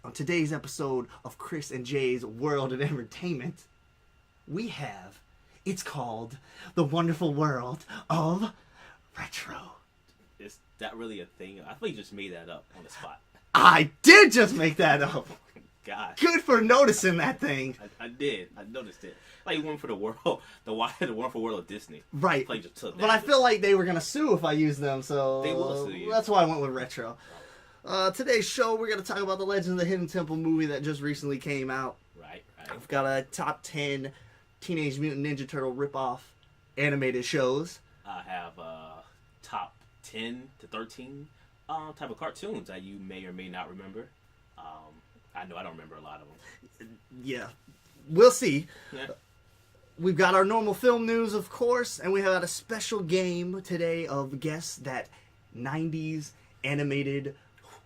on today's episode of Chris and Jay's World of Entertainment, it's called The Wonderful World of Retro. Is that really a thing? I thought you just made that up on the spot. I did just make that up. Gosh. Good for noticing that thing. I did. I noticed it. Like you went for the world, the Wonderful World of Disney. Right. Like just took that. But I feel like they were going to sue if I used them, so They will sue you. That's why I went with retro. Today's show, we're going to talk about the Legend of the Hidden Temple movie that just recently came out. Right. I've got a top 10 Teenage Mutant Ninja Turtle ripoff animated shows. I have top 10 to 13 type of cartoons that you may or may not remember. I know I don't remember a lot of them. Yeah. We'll see. Yeah. We've got our normal film news, of course, and we have a special game today of Guess That 90s Animated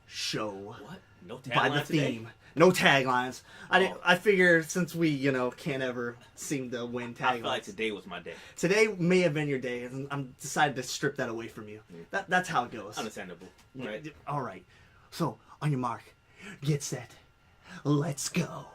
Show. What? No tagline By the today? theme. No taglines. I figure since we, can't ever seem to win taglines. I feel like today was my day. Today may have been your day, and I'm decided to strip that away from you. That's how it goes. Understandable. Right. All right. So, on your mark, get set, let's go.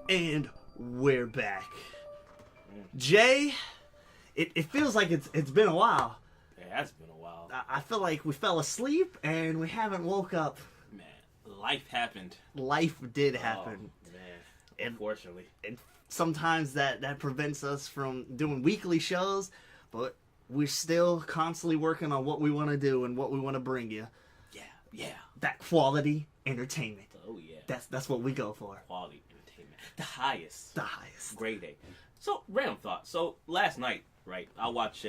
And we're back. Jay, it feels like it's been a while. It has been a while. I feel like we fell asleep and we haven't woke up. Man, life happened. Life did happen. Oh, man. Unfortunately. And sometimes that prevents us from doing weekly shows, but we're still constantly working on what we want to do and what we want to bring you. Yeah. That quality entertainment. Oh, yeah. That's what we go for. Quality entertainment. The highest. The highest. Grade A. So, random thought. So, last night, right, I watched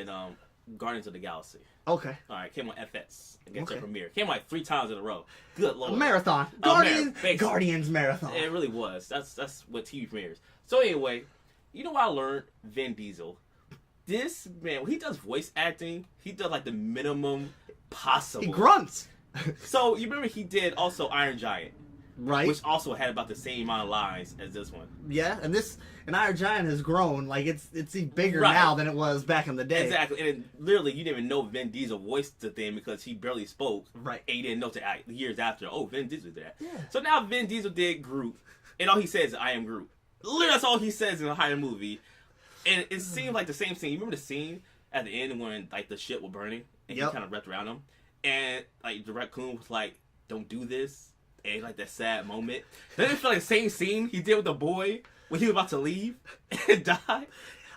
Guardians of the Galaxy. Okay. All right, came on FX against Okay. their premiere. Came like 3 times in a row. Good lord. A marathon. Guardians marathon. It really was. That's what TV premieres. So anyway, you know what I learned? Vin Diesel. This man, when he does voice acting, he does like the minimum possible. He grunts. So you remember he did also Iron Giant, Right. which also had about the same amount of lines as this one. Yeah, and Iron Giant has grown. Like it's bigger Right. now than it was back in the day. Exactly, and it, literally, you didn't even know Vin Diesel voiced the thing because he barely spoke. Right. And you didn't know till years after. Oh, Vin Diesel did that. Yeah. So now Vin Diesel did Groot, and all he says is, "I am Groot." Literally, that's all he says in the entire movie. And it seemed like the same scene. You remember the scene at the end when like the shit was burning and Yep. he kind of wrapped around him, and like the raccoon was like, "Don't do this." And like that sad moment. Doesn't it feel like the same scene he did with the boy when he was about to leave and die?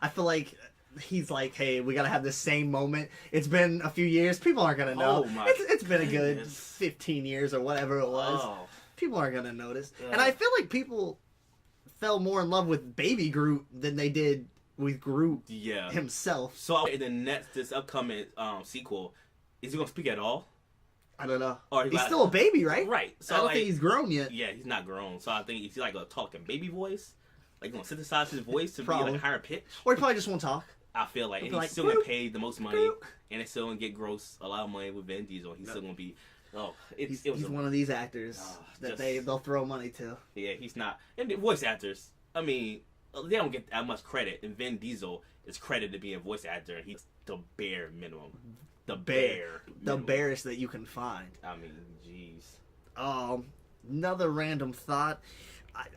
I feel like he's like, hey, we gotta have this same moment. It's been a few years. People aren't gonna know. Oh my it's been a good goodness. 15 years or whatever it was. Oh. People aren't gonna notice. Yeah. And I feel like people fell more in love with Baby Groot than they did with Groot Yeah. himself. So in this upcoming sequel, is he gonna speak at all? I don't know. Or He's still a baby, right? Right. So I don't think he's grown yet. Yeah, he's not grown. So I think he's like a talking baby voice. Like gonna synthesize his voice to Probably. be like a higher pitch. Or he probably just won't talk. I feel like, He'll and be he's like, still gonna "Groot, pay the most money, Groot." and it's still gonna get gross a lot of money with Vin Diesel. He's still gonna be. Oh, He's it was one of these actors that just- they'll throw money to. Yeah, he's not. And the voice actors, I mean, they don't get that much credit. And Vin Diesel is credited to being a voice actor. And he's the bare minimum. The bare. The minimum. barest that you can find. I mean, jeez. Another random thought.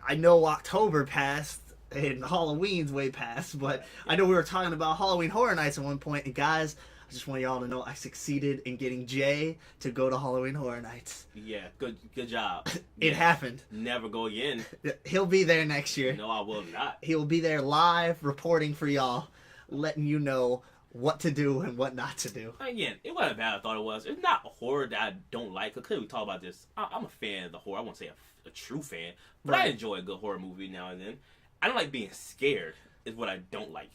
I know October passed and Halloween's way past, but I know we were talking about Halloween Horror Nights at one point, and guys, I just want y'all to know I succeeded in getting Jay to go to Halloween Horror Nights. Yeah, good job. It happened. Never go again. He'll be there next year. No, I will not. He'll be there live reporting for y'all. letting you know what to do and what not to do. Again, it wasn't bad. I thought it was. It's not a horror that I don't like. Because we talk about this. I'm a fan of the horror. I won't say a true fan, but I enjoy a good horror movie now and then. I don't like being scared. Is what I don't like.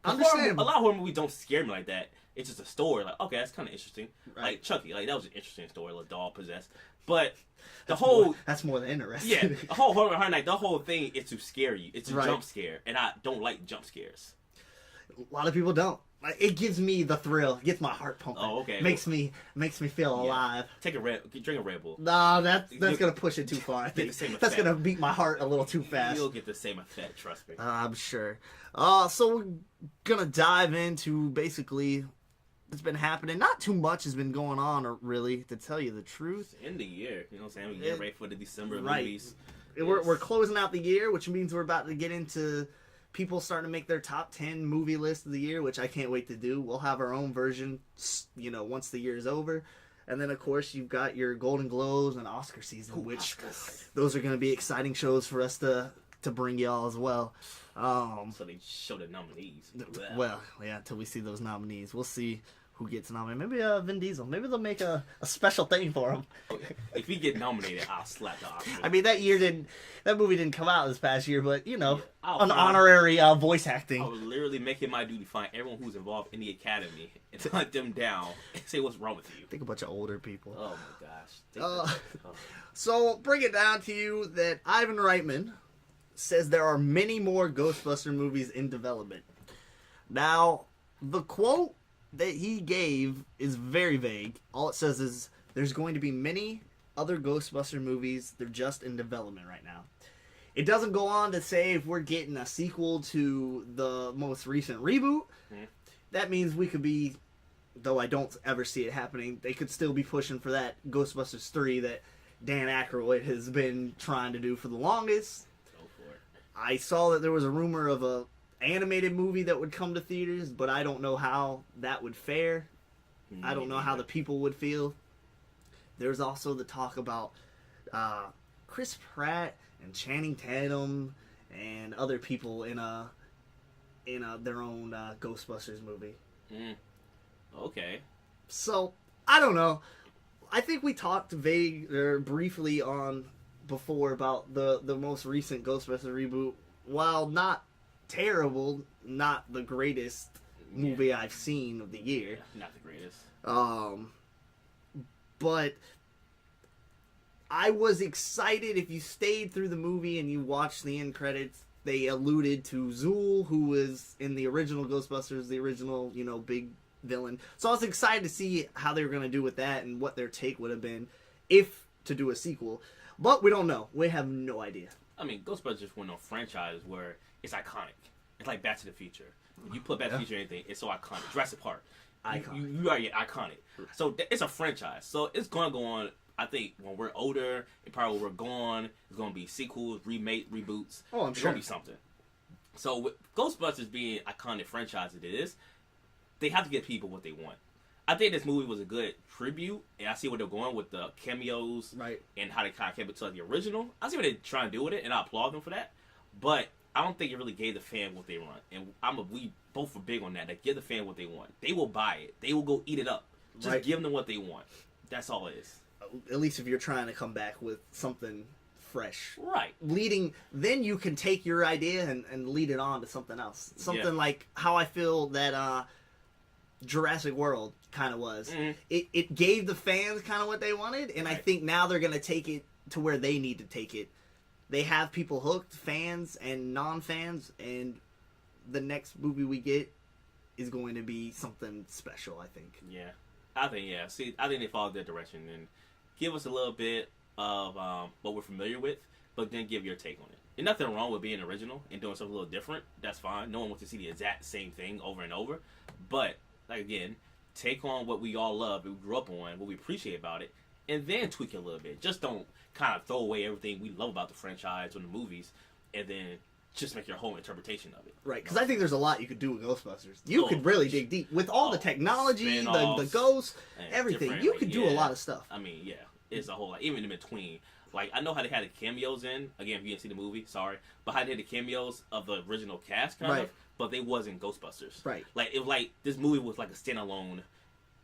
A lot of horror movies don't scare me like that. It's just a story. Like, okay, that's kind of interesting. Right. Like Chucky, like that was an interesting story. Like doll possessed, but that's more than interesting. Yeah, the whole horror night. The whole thing is to scare you. It's a jump scare, and I don't like jump scares. A lot of people don't. It gives me the thrill. It gets my heart pumping. Oh, okay. Makes me feel alive. Drink a Red Bull. No, that's gonna push it too far. I think that's gonna beat my heart a little too fast. You'll get the same effect, trust me. I'm sure. So we're gonna dive into basically what's been happening. Not too much has been going on, really, to tell you the truth. It's end of the year, you know what I'm saying? We get ready for the December movies. We're closing out the year, which means we're about to get into people starting to make their top 10 movie list of the year, which I can't wait to do. We'll have our own version, once the year is over. And then, of course, you've got your Golden Globes and Oscar season, which those are going to be exciting shows for us to bring y'all as well. So they show the nominees. Well, yeah, until we see those nominees. We'll see who gets nominated. Maybe Vin Diesel. Maybe they'll make a special thing for him. If he get nominated, I'll slap the Oscar. I mean, that movie didn't come out this past year, but an honorary voice acting. I would literally make it my duty to find everyone who's involved in the Academy and hunt them down and say what's wrong with you. Think a bunch of older people. Oh my gosh. So bring it down to you that Ivan Reitman says there are many more Ghostbuster movies in development. Now, the quote that he gave is very vague. All it says is there's going to be many other Ghostbuster movies. They're just in development right now. It doesn't go on to say if we're getting a sequel to the most recent reboot. Mm-hmm. That means we could be, though I don't ever see it happening, they could still be pushing for that Ghostbusters 3 that Dan Aykroyd has been trying to do for the longest. Go for it. I saw that there was a rumor of a animated movie that would come to theaters, but I don't know how that would fare. I don't know how the people would feel. There's also the talk about Chris Pratt and Channing Tatum and other people in their own Ghostbusters movie. Okay. So I don't know. I think we talked briefly on before about the most recent Ghostbusters reboot. While not terrible, not the greatest movie I've seen of the year. Not the greatest. But I was excited. If you stayed through the movie and you watched the end credits, they alluded to Zool, who was in the original Ghostbusters, the original, big villain. So I was excited to see how they were going to do with that and what their take would have been if to do a sequel. But we don't know. We have no idea. I mean, Ghostbusters is one of those franchises where it's iconic. It's like Back to the Future. If you put Back to the Future in anything, it's so iconic. Jurassic Park. Iconic. You are iconic. So it's a franchise. So it's going to go on, I think, when we're older, and probably when we're gone, it's going to be sequels, reboots. Oh, I'm sure. It's going to be something. So with Ghostbusters being iconic franchise it is, they have to give people what they want. I think this movie was a good tribute, and I see where they're going with the cameos, right, and how they kind of kept it to the original. I see what they're trying to do with it, and I applaud them for that. But I don't think it really gave the fan what they want, and we both are big on that. Like, give the fan what they want. They will buy it. They will go eat it up. Just give them what they want. That's all it is. At least if you're trying to come back with something fresh, right? Then you can take your idea and lead it on to something else. Something like how I feel that Jurassic World kind of was. Mm-hmm. It gave the fans kind of what they wanted, and I think now they're going to take it to where they need to take it. They have people hooked, fans and non-fans, and the next movie we get is going to be something special, I think. Yeah. I think they followed their direction and give us a little bit of what we're familiar with, but then give your take on it. There's nothing wrong with being original and doing something a little different. That's fine. No one wants to see the exact same thing over and over. But, like, again, take on what we all love, we grew up on, what we appreciate about it, and then tweak it a little bit. Just don't kind of throw away everything we love about the franchise or the movies and then just make your whole interpretation of it. Right, because I think there's a lot you could do with Ghostbusters. You could really dig deep. With all the technology, the ghosts, everything, you could do a lot of stuff. I mean, yeah, it's a whole lot. Even in between. Like, I know how they had the cameos in. Again, if you didn't see the movie, sorry. But how they had the cameos of the original cast, kind of. but they wasn't Ghostbusters. Right. Like, it was like, this movie was like a standalone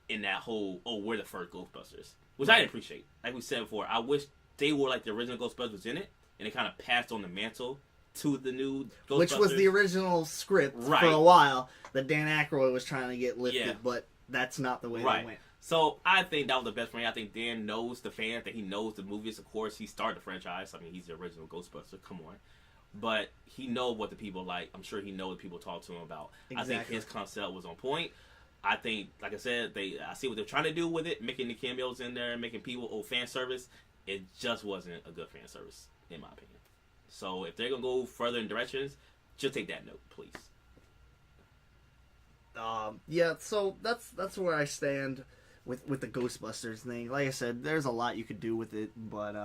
in that whole, oh, we're the first Ghostbusters. Which I didn't appreciate. Like we said before, I wish they were like the original Ghostbusters in it, and they kind of passed on the mantle to the new Ghostbusters. Which was the original script Right. for a while that Dan Aykroyd was trying to get lifted, Yeah. but that's not the way Right. they went. So I think that was the best for me. I think Dan knows the fans, that he knows the movies. Of course, he started the franchise. I mean, he's the original Ghostbuster. Come on. But he knows what the people like. I'm sure he knows what people talk to him about. Exactly. I think his concept was on point. I think, like I said, I see what they're trying to do with it, making the cameos in there, making people fan service. It just wasn't a good fan service, in my opinion. So if they're gonna go further in directions, just take that note, please. Yeah, so that's where I stand with the Ghostbusters thing. Like I said, there's a lot you could do with it, but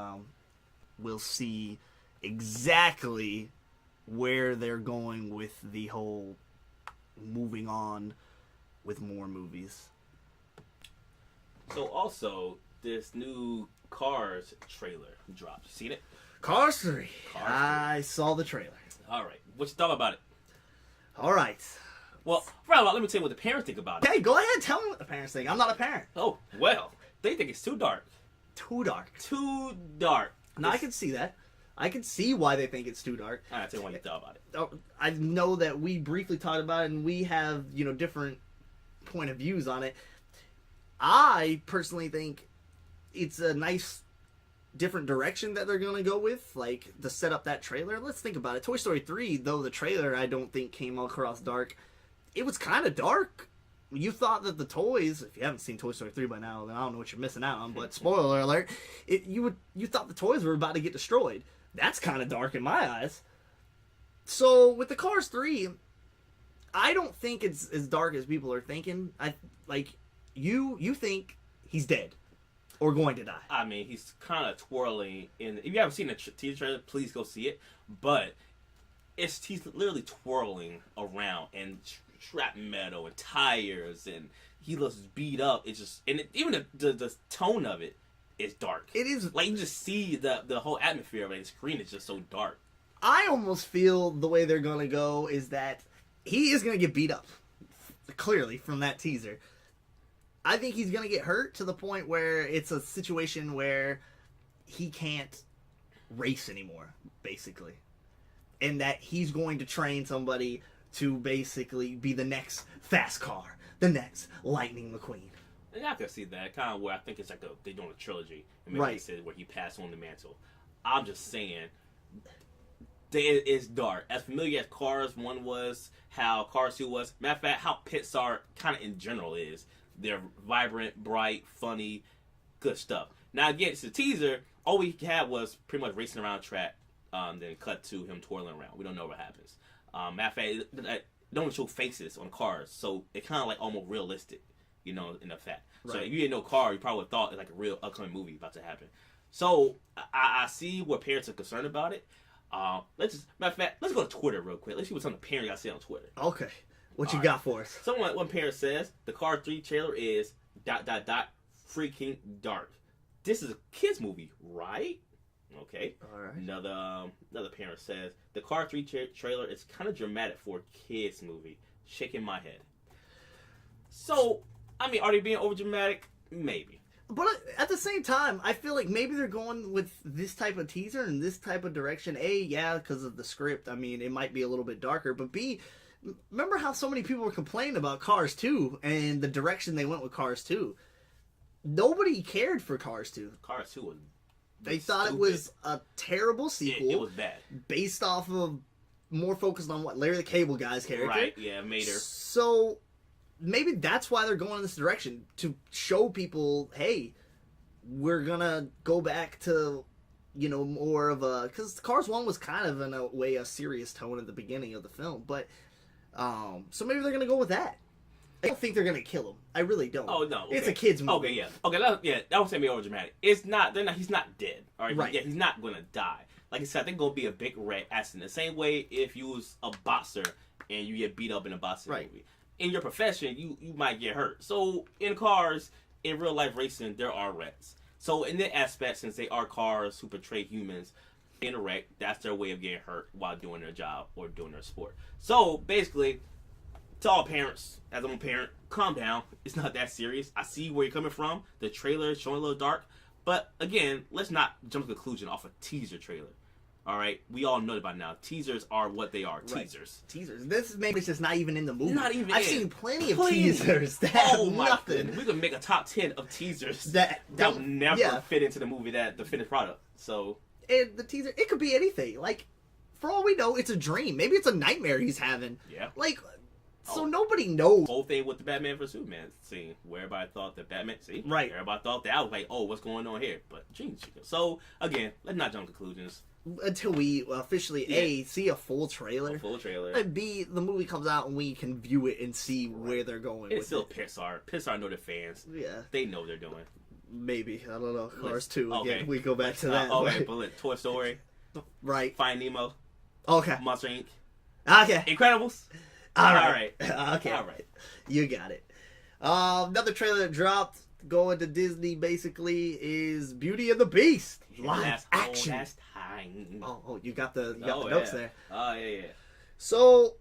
we'll see exactly where they're going with the whole moving on with more movies. So also, this new Cars trailer dropped. You seen it? Cars 3. Cars 3. I saw the trailer. All right. What you thought about it? All right. Well, right about, let me tell you what the parents think about it. Hey, go ahead. Tell me what the parents think. I'm not a parent. Oh, well, they think it's too dark. Too dark. Too dark. Now, I can see that. I can see why they think it's too dark. All right, tell you what you thought about it. Oh, I know that we briefly talked about it, and we have, different point of views on it. I personally think it's a nice different direction that they're going to go with, like, to set up that trailer. Let's think about it. Toy Story 3, though the trailer I don't think came across dark, it was kind of dark. You thought that the toys, if you haven't seen Toy Story 3 by now, then I don't know what you're missing out on, but spoiler alert, you thought the toys were about to get destroyed. That's kind of dark in my eyes. So, with the Cars 3, I don't think it's as dark as people are thinking. You think he's dead or going to die. I mean, he's kind of twirling. If you haven't seen the teaser trailer, please go see it. But he's literally twirling around and scrap metal and tires, and he looks beat up. It's just, and even the tone of it is dark. It is like, you just see the whole atmosphere of it. The screen is just so dark. I almost feel the way they're gonna go is that he is gonna get beat up, clearly from that teaser. I think he's gonna get hurt to the point where it's a situation where he can't race anymore, basically, and that he's going to train somebody to basically be the next fast car, the next Lightning McQueen. And I can see that kind of where I think it's like they're doing a trilogy, and maybe Right. they said where he passed on the mantle. I'm just saying, it's dark. As familiar as Cars 1 was, how Cars 2 was. Matter of fact, how Pixar kind of in general is. They're vibrant, bright, funny, good stuff. Now again, it's a teaser. All we had was pretty much racing around a track, then cut to him twirling around. We don't know what happens. Matter of fact, they don't show faces on cars, so it kind of like almost realistic, in the fact. Right. So if you didn't know Car, you probably thought it's like a real upcoming movie about to happen. So I see what parents are concerned about it. Matter of fact, let's go to Twitter real quick. Let's see what some of the parents got to say on Twitter. Okay, what you All got for us? One parent says the Car 3 trailer is ... freaking dark. This is a kids movie, right? Okay. All right. Another parent says the Car 3 trailer is kind of dramatic for a kids movie. Shaking my head. So, I mean, are they being over dramatic? Maybe. But at the same time, I feel like maybe they're going with this type of teaser and this type of direction. A, yeah, because of the script. I mean, it might be a little bit darker. But B, remember how so many people were complaining about Cars 2 and the direction they went with Cars 2? Nobody cared for Cars 2. Cars 2 was They thought stupid. it was a terrible sequel. It was bad. Based off of more focused on what Larry the Cable Guy's character. Right, yeah, Mater. So maybe that's why they're going in this direction, to show people, hey, we're gonna go back to, more of a, because Cars 1 was kind of in a way a serious tone at the beginning of the film, but so maybe they're gonna go with that. I don't think they're gonna kill him. I really don't. Oh no, okay. It's a kids movie. Okay, yeah, that don't say me over dramatic. It's not. He's not dead. All right, Right. Yeah, he's not gonna die. Like I said, I think gonna be a big red accident. The same way if you was a boxer and you get beat up in a boxing Right. movie. In your profession, you might get hurt. So in cars, in real life racing, there are wrecks. So in that aspect, since they are cars who portray humans, interact. That's their way of getting hurt while doing their job or doing their sport. So basically, to all parents, as I'm a parent, calm down. It's not that serious. I see where you're coming from. The trailer is showing a little dark. But again, let's not jump to conclusion off a teaser trailer. All right, we all know it by now. Teasers are what they are. Right. Teasers. Teasers. This maybe it's just not even in the movie. Not even. I've seen plenty of teasers that have nothing. Goodness. We could make a top 10 of teasers that would never fit into the movie, the finished product. So, and the teaser, it could be anything. Like, for all we know, it's a dream. Maybe it's a nightmare he's having. Yeah. Like, so nobody knows. Whole thing with the Batman vs Superman scene, where everybody thought that Batman, right? Everybody thought that. I was like, oh, what's going on here? But dreams. So again, let's not jump to conclusions until we officially A, see a full trailer. And B, the movie comes out and we can view it and see where they're going. It's still Pixar. Pixar know their fans. Yeah, they know what they're doing. Maybe, I don't know. Cars 2 again. Okay. We go back to that. Okay, but Toy Story, right? Finding Nemo. Okay. Monster Inc. Okay. Incredibles. All right. Okay. All right. You got it. Another trailer that dropped going to Disney basically is Beauty and the Beast. Live action. Last time. Oh, you got the notes there. Oh, yeah. So,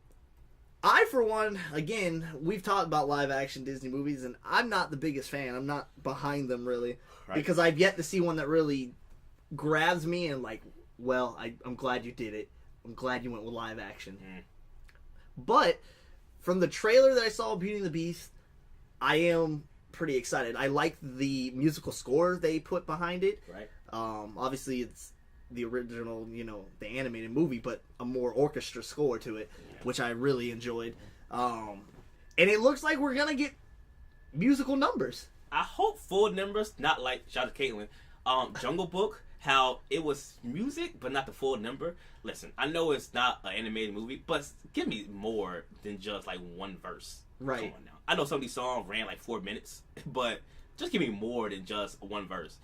I, for one, again, we've talked about live action Disney movies, and I'm not the biggest fan. I'm not behind them, really. Right. Because I've yet to see one that really grabs me and, like, well, I'm glad you did it. I'm glad you went with live action. But from the trailer that I saw of Beauty and the Beast, I am pretty excited. I like the musical score they put behind it. Right. Obviously, it's the original, the animated movie, but a more orchestra score to it, which I really enjoyed. And it looks like we're going to get musical numbers. I hope full numbers, not like, shout out to Caitlin, Jungle Book, how it was music, but not the full number. Listen, I know it's not an animated movie, but give me more than just like one verse. Right. Come on now. I know some of these songs ran like 4 minutes, but just give me more than just one verse.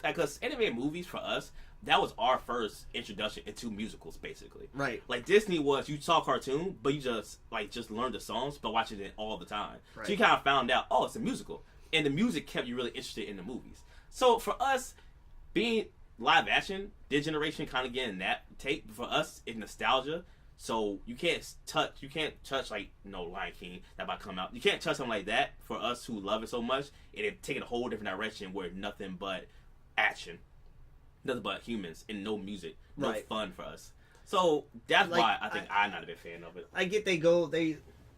Because animated movies for us, that was our first introduction into musicals, basically. Right. Like Disney was, you saw cartoon, but you just learned the songs, but watching it all the time. Right. So you kind of found out, oh, it's a musical, and the music kept you really interested in the movies. So for us, being live action, this generation kind of getting that tape. For us, it's nostalgia. So you can't touch like Lion King that might come out. You can't touch something like that for us who love it so much, and it take it a whole different direction where nothing but action, nothing but humans and no music, no fun for us. So that's why I think I'm not a big fan of it. I get they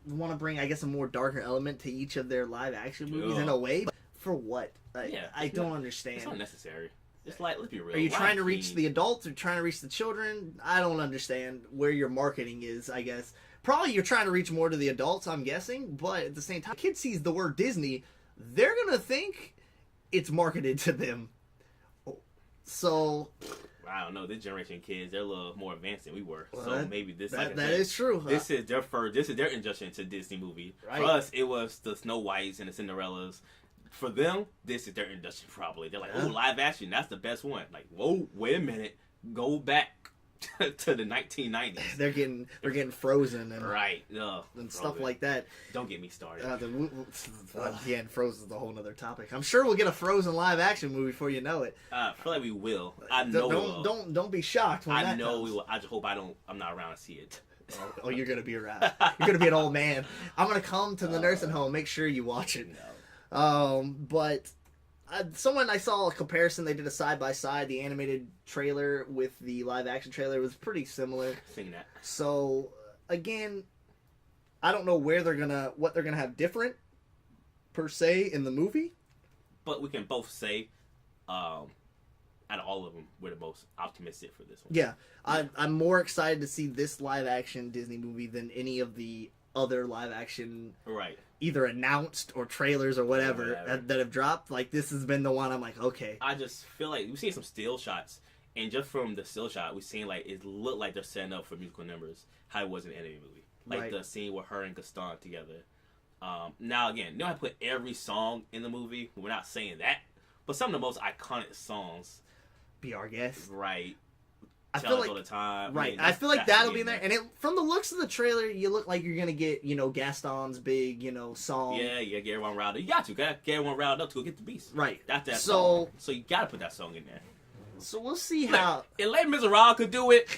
want to bring, I guess, a more darker element to each of their live action movies in a way. But for what? I don't understand. It's not necessary. It's like, let's be real. Are you trying to reach the adults or trying to reach the children? I don't understand where your marketing is, I guess. Probably you're trying to reach more to the adults, I'm guessing, but at the same time, kid sees the word Disney, they're going to think it's marketed to them. So, I don't know. This generation of kids, they're a little more advanced than we were. Well, so maybe this that is true. This is their introduction to Disney movie. Right. For us, it was the Snow Whites and the Cinderellas. For them, this is their introduction probably. They're like, oh, live action, that's the best one. Like, whoa, wait a minute. Go back to the 1990s. They're getting Frozen and and stuff like that. Don't get me started. Again, Frozen's a whole other topic. I'm sure we'll get a Frozen live action movie before you know it. I feel like we will. I know we will. Don't be shocked when I know we will. I just hope I'm not around to see it. Oh, you're gonna be around. You're gonna be an old man. I'm gonna come to the nursing home. Make sure you watch it. No. But someone I saw a comparison. They did a side by side. The animated trailer with the live action trailer was pretty similar. Seen that. So again, I don't know what they're gonna have different per se in the movie. But we can both say, out of all of them, we're the most optimistic for this one. Yeah, I'm more excited to see this live action Disney movie than any of the other live action. Right. Either announced or trailers or whatever that have dropped. Like, this has been the one I'm like, okay. I just feel like we've seen some still shots, and just from the still shot, we've seen like it looked like they're setting up for musical numbers how it was in the anime movie. Like the scene with her and Gaston together. Now again, you don't have to put every song in the movie. We're not saying that, but some of the most iconic songs. Be our guest. Right. I feel like all the time. Right. I feel like that'll be in there. And from the looks of the trailer, you look like you're gonna get, Gaston's big, song. Yeah, get everyone riled up. You got to get everyone riled up to go get the beast. Right. That's that song. So you gotta put that song in there. So we'll see how. If Les Miserables could do it,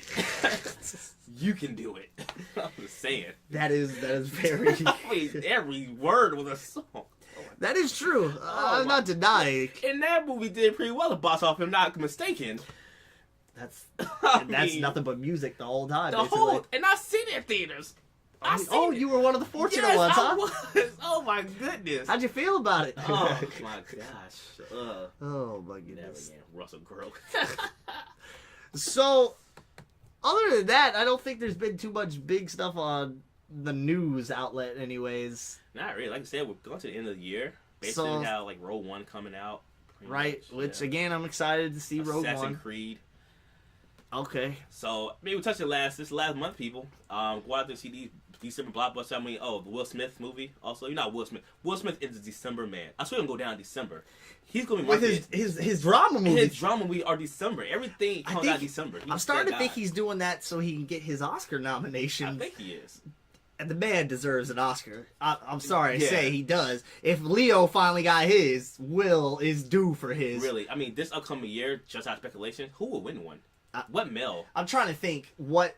you can do it. I'm just saying. That is very. I mean, every word was a song. That is true. I'm not denying. And that movie did pretty well to box off, if I'm not mistaken. That's nothing but music the whole time. And I seen it in theaters. You were one of the fortunate yes, ones, huh? I was. Oh my goodness. How'd you feel about it? Oh my gosh. Oh my goodness. Never again. Russell Crowe. So, other than that, I don't think there's been too much big stuff on the news outlet, anyways. Not really. Like I said, we're going to the end of the year. Basically, we have like Rogue One coming out. Right. Which again, I'm excited to see Rogue One. Assassin's Creed. Okay. So maybe we touched it this last month, people. Go out there and see these December blockbuster. I mean, the Will Smith movie. Also, you're not Will Smith. Will Smith is a December man. I swear he'll go down in December. He's going to be with his drama movies. His drama movies are December. Everything comes out December. I'm starting to think he's doing that so he can get his Oscar nomination. I think he is. And the man deserves an Oscar. I'm sorry to say he does. If Leo finally got his, Will is due for his. Really? I mean, this upcoming year, just out of speculation, who will win one? What male? I'm trying to think what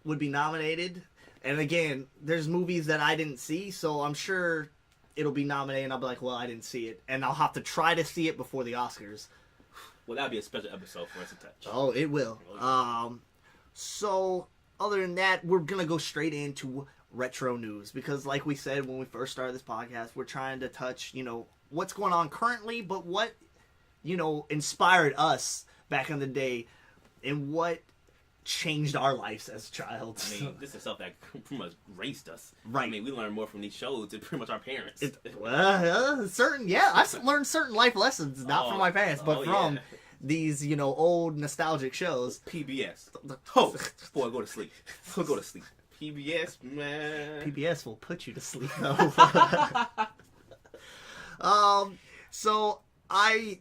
would be nominated. And again, there's movies that I didn't see, so I'm sure it'll be nominated and I'll be like, well, I didn't see it. And I'll have to try to see it before the Oscars. Well, that'll be a special episode for us to touch. Oh, it will. So, other than that, we're going to go straight into retro news. Because like we said when we first started this podcast, we're trying to touch, what's going on currently, but what, inspired us back in the day and what changed our lives as a child. I mean, this is stuff that pretty much raised us. Right. I mean, we learned more from these shows than pretty much our parents. I've learned certain life lessons, not from my parents, but from these, old nostalgic shows. PBS. Oh, boy, go to sleep. Go to sleep. PBS, man. PBS will put you to sleep, though. So I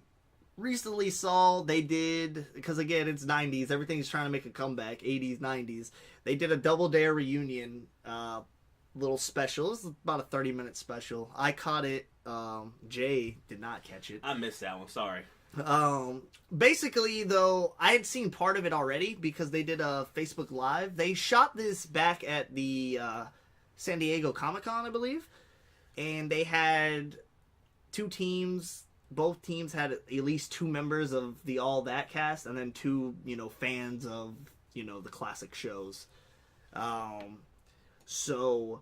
recently saw they did, because again, it's 90s, everything's trying to make a comeback, 80s, 90s. They did a Double Dare reunion little special. It was about a 30-minute special. I caught it. Jay did not catch it. I missed that one, sorry. Basically, though, I had seen part of it already because they did a Facebook Live. They shot this back at the San Diego Comic-Con, I believe. And they had two teams. Both teams had at least two members of the All That cast, and then two, fans of, the classic shows. So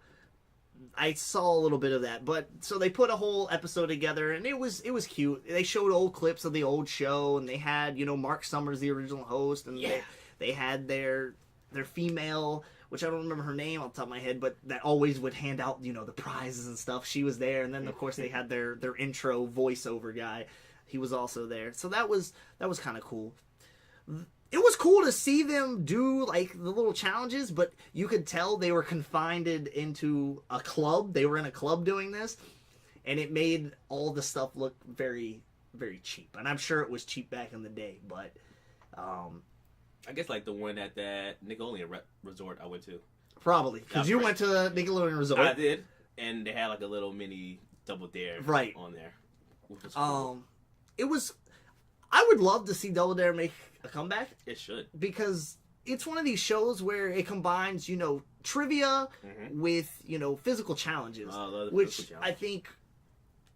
I saw a little bit of that, but so they put a whole episode together, and it was cute. They showed old clips of the old show, and they had, Mark Summers, the original host, and they had their female, which I don't remember her name off the top of my head, but that always would hand out, the prizes and stuff. She was there, and then of course they had their intro voiceover guy. He was also there. So that was kind of cool. It was cool to see them do like the little challenges, but you could tell they were confined into a club. They were in a club doing this, and it made all the stuff look very, very cheap. And I'm sure it was cheap back in the day, but I guess like the one at that Nickelodeon resort I went to. Probably. Because you went to the Nickelodeon resort. I did. And they had like a little mini Double Dare on there. Which was cool. It was... I would love to see Double Dare make a comeback. It should. Because it's one of these shows where it combines, trivia with, physical challenges. Which I think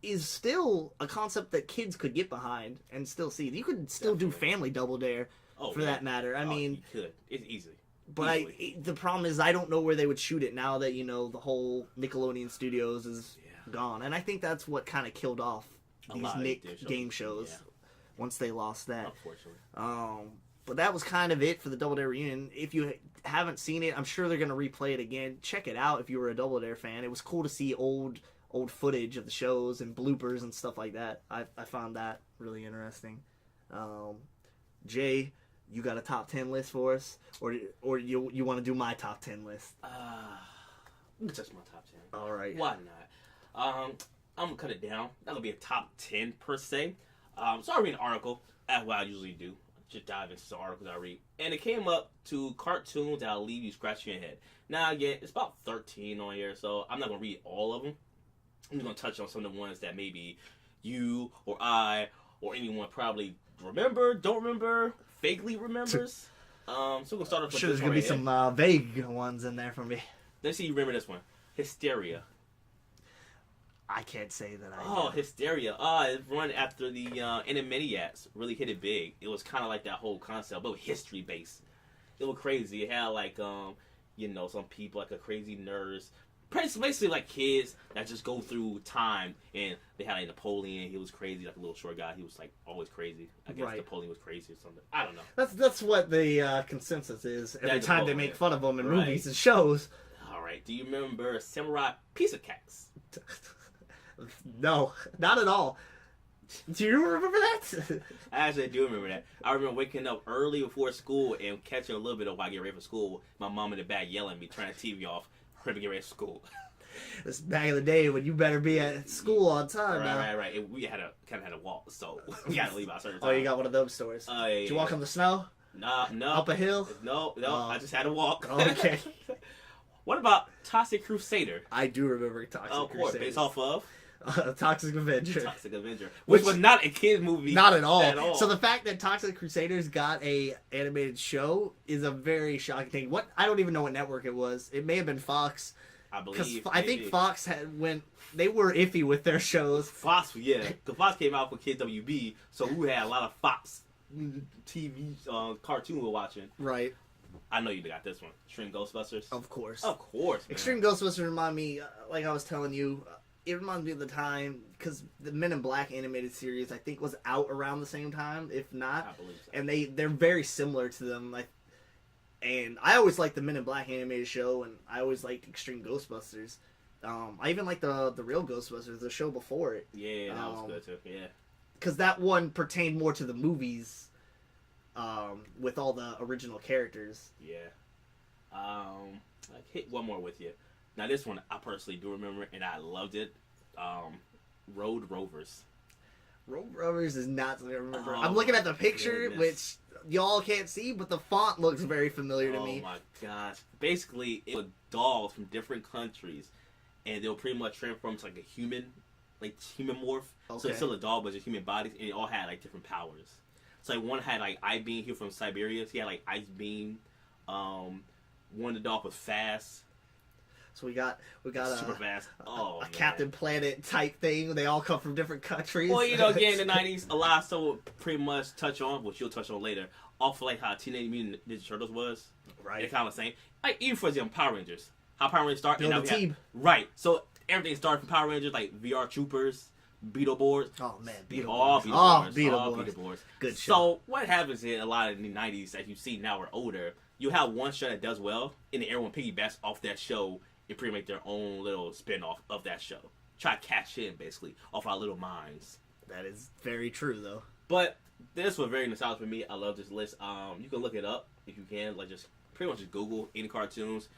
is still a concept that kids could get behind and still see. You could still do Family Double Dare. For that matter. I mean... You could. It's easy. But the problem is I don't know where they would shoot it now that, the whole Nickelodeon Studios is gone. And I think that's what kind of killed off these game shows once they lost that. Unfortunately. But that was kind of it for the Double Dare reunion. If you haven't seen it, I'm sure they're going to replay it again. Check it out if you were a Double Dare fan. It was cool to see old footage of the shows and bloopers and stuff like that. I found that really interesting. Jay, you got a top 10 list for us, or you want to do my top 10 list? Just my top 10. All right. Why not? I'm gonna cut it down. Not gonna be a top 10 per se. So I read an article, as what I usually do. Just dive into some articles I read, and it came up to cartoons that'll leave you scratching your head. Now again, it's about 13 on here, so I'm not gonna read all of them. I'm just gonna touch on some of the ones that maybe you or I or anyone probably remember, don't remember, vaguely remembers. So we're gonna start off with Sure, this there's gonna one be right some vague ones in there for me. Let's see you remember this one. Hysteria. I can't say that I. Oh, Hysteria. It run after the Animaniacs really hit it big. It was kind of like that whole concept, but history based. It was crazy. It had like some people like a crazy nurse. Basically like kids that just go through time, and they had like Napoleon. He was crazy, like a little short guy. He was like always crazy. I guess Right. Napoleon was crazy or something. I don't know. That's what the consensus is every That's time they Napoleon. make fun of them in Right. movies and shows. All right. Do you remember Samurai Pizza Cats? No, not at all. Do you remember that? Actually, I do remember that. I remember waking up early before school and catching a little bit of while I get ready for school. My mom in the back yelling at me, turning the TV off, hurry to get ready for school. It's back in the day when you better be at school on time now. Right. And we kind of had to walk, so we had to leave out certain time. Oh, you got one of those stories. Yeah, Did you walk on the snow? No. Up a hill? No. Oh. I just had to walk. Okay. What about Toxic Crusader? I do remember Toxic Of course, Crusaders. based off of Toxic Avenger. Toxic Avenger, which was not a kid's movie. Not at all. So the fact that Toxic Crusaders got a animated show is a very shocking thing. What I don't even know what network it was. It may have been Fox. I believe. I think Fox they were iffy with their shows. Fox, yeah, because Fox came out for Kids WB, so we had a lot of Fox TV cartoon we're watching. Right. I know you got this one, Extreme Ghostbusters. Of course. Of course, man. Extreme Ghostbusters remind me, like I was telling you, it reminds me of the time, because the Men in Black animated series, I think, was out around the same time, if not. I believe so. And they're very similar to them. And I always liked the Men in Black animated show, and I always liked Extreme Ghostbusters. I even liked the real Ghostbusters, the show before it. Yeah, that was good too. Yeah. Because that one pertained more to the movies, with all the original characters. Yeah. I hit one more with you. Now this one I personally do remember, and I loved it. Road Rovers. Road Rovers is not something I remember. Oh, I'm looking at the picture, goodness. which y'all can't see, but the font looks very familiar to me. Oh my gosh! Basically, it was dolls from different countries, and they were pretty much transformed to like a human morph. So Okay. it's still a doll, but just human bodies, and they all had like different powers. So like one had like Ice Beam here from Siberia. So he had like Ice Beam. One of the dogs was fast. So we got Super a fast. Oh, a man. Captain Planet type thing. They all come from different countries. Well, again, in the 90s, a lot of stuff would pretty much touch on, which you'll touch on later, off of like how Teenage Mutant Ninja Turtles was. Right. They're kind of the same. Like, even for example, Power Rangers. How Power Rangers start. Build and a now we have- team. Right. So, everything started from Power Rangers, like VR Troopers, Beetleborgs. Oh man, All Beetleborgs. Beetleborgs. Good show. So, what happens in a lot of the 90s, as you see now we're older, you have one show that does well, and then everyone piggybacks off that show and pretty make their own little spin-off of that show. Try to cash in, basically, off our little minds. That is very true, though. But this was very nostalgic for me. I love this list. You can look it up if you can. Like, just pretty much just Google any cartoons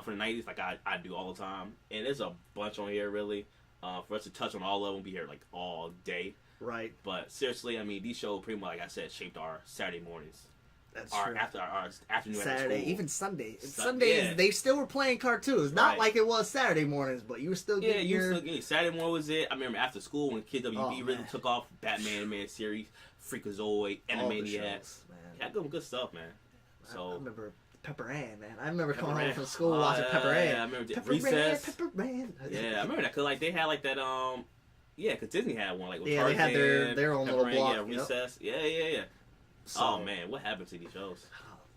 from the 90s, like I do all the time. And there's a bunch on here, really. For us to touch on all of them, we'll be here, like, all day. Right. But seriously, I mean, these shows pretty much, like I said, shaped our Saturday mornings. That's Our true. our afternoon after Saturday, school. even Sunday. Sun- Sundays, yeah. they still were playing cartoons. Not Right. like it was Saturday mornings, but you were still Yeah, getting you your... still getting Saturday morning was it. I remember after school when Kid WB Oh, really man. took off. Batman animated series, Freakazoid, all the Animaniacs. shows, man. Yeah, good stuff, man. So I remember Pepper Ann, man. I remember coming Pepper home Ann. from school Oh, watching yeah, Pepper Ann. yeah, I remember Pepper Recess. Ann, Pepper Ann. Yeah, I remember that because like they had like that yeah, because Disney had one like with Yeah, they had Tarzan, their own Pepper little Ann, block, Yeah, yep. Recess. Yeah. So, Oh man, what happened to these shows?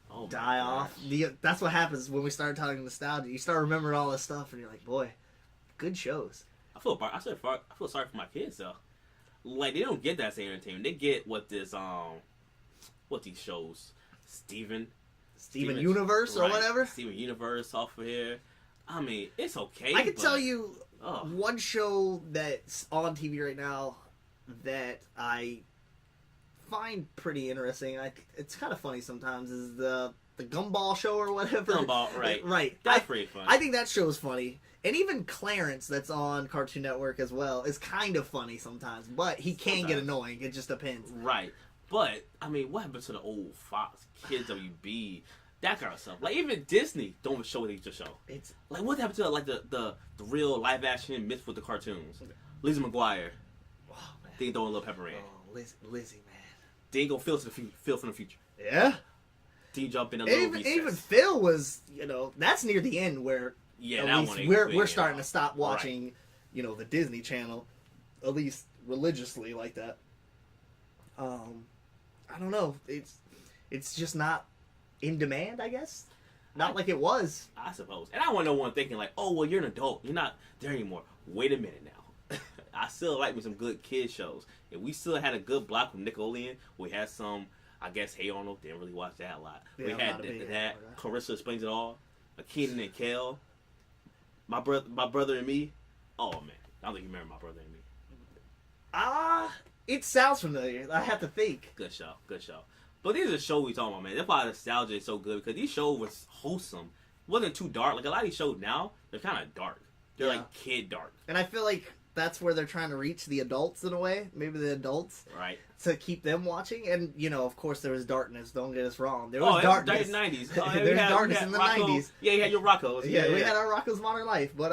Oh, my die off. gosh. That's what happens when we start talking nostalgia. You start remembering all this stuff, and you're like, boy, good shows. I feel sorry for my kids though. Like they don't get that same entertainment. They get what these shows, Steven Universe or right, whatever. Steven Universe off of here. I mean, it's okay. I can but- tell you Oh. one show that's on TV right now that I find pretty interesting. It's kind of funny sometimes. Is the Gumball show or whatever? Gumball, right. Right. That's pretty fun. I think that show is funny. And even Clarence, that's on Cartoon Network as well, is kind of funny sometimes. But he can get Sometimes. annoying. It just depends. Right. But, I mean, what happened to the old Fox, Kids WB, that kind of stuff? Like, even Disney don't show what they just show. It's Like, what happened to, like, the real live-action mix with the cartoons? Lizzie McGuire. oh man. They throwing a little Pepper Ann. Oh, Lizzie, man. Then you go Phil from the future. Yeah. Then you jump in a little recess. Even Phil was, that's near the end where Yeah, at that least one we're starting to stop watching, the Disney Channel, at least religiously like that. I don't know. It's just not in demand, I guess. Not like it was. I suppose. And I want no one thinking like, oh, well, you're an adult. You're not there anymore. Wait a minute now. I still like me some good kid shows. If we still had a good block with Nickelodeon, we had some, I guess, Hey Arnold. Didn't really watch that a lot. Yeah, we had that. Clarissa Explains It All. A Kenan and Kel. My brother and me. Oh, man. I don't think you remember My Brother and Me. It sounds familiar. I have to think. Good show. But these are the shows we talking about, man. That's why nostalgia is so good, because these shows was wholesome. Wasn't too dark. Like a lot of these shows now, they're kind of dark. They're like kid dark. And I feel like that's where they're trying to reach the adults in a way. Maybe the adults. Right. To keep them watching. And, of course there was darkness. Don't get us wrong. There was darkness. In the 90s. There's darkness in the Rocco, 90s. Yeah, you had your Roccos. Yeah, we had our Rocco's Modern Life. But,